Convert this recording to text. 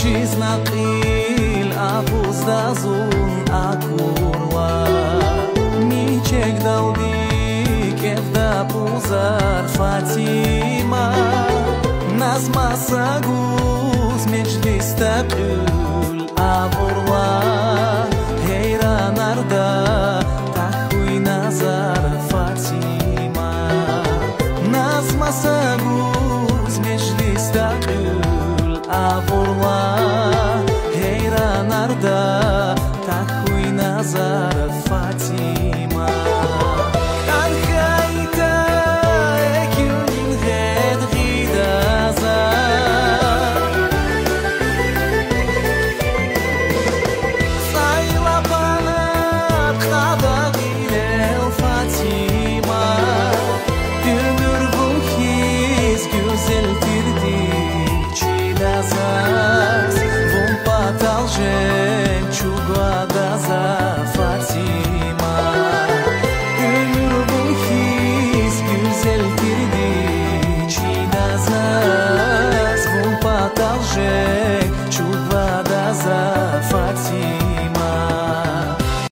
Naqil apuzdazun akurwa Niçek davdik evda puzar Fatima Nazma saguz mecliste ül avurwa Heyran arda takhuy nazar Fatima Nazma saguz mecliste ül avurwa Arda takhuy nazar Fatima Arkaita ekün hed gidaza Sayla bana kadagilel Fatima Ömür bu his güzeldirdi çilazaz Vum pataljen Çuguadaza Fatima Ömür bu his güzeldirdi Çilazaz Vum pataljen Çuguadaza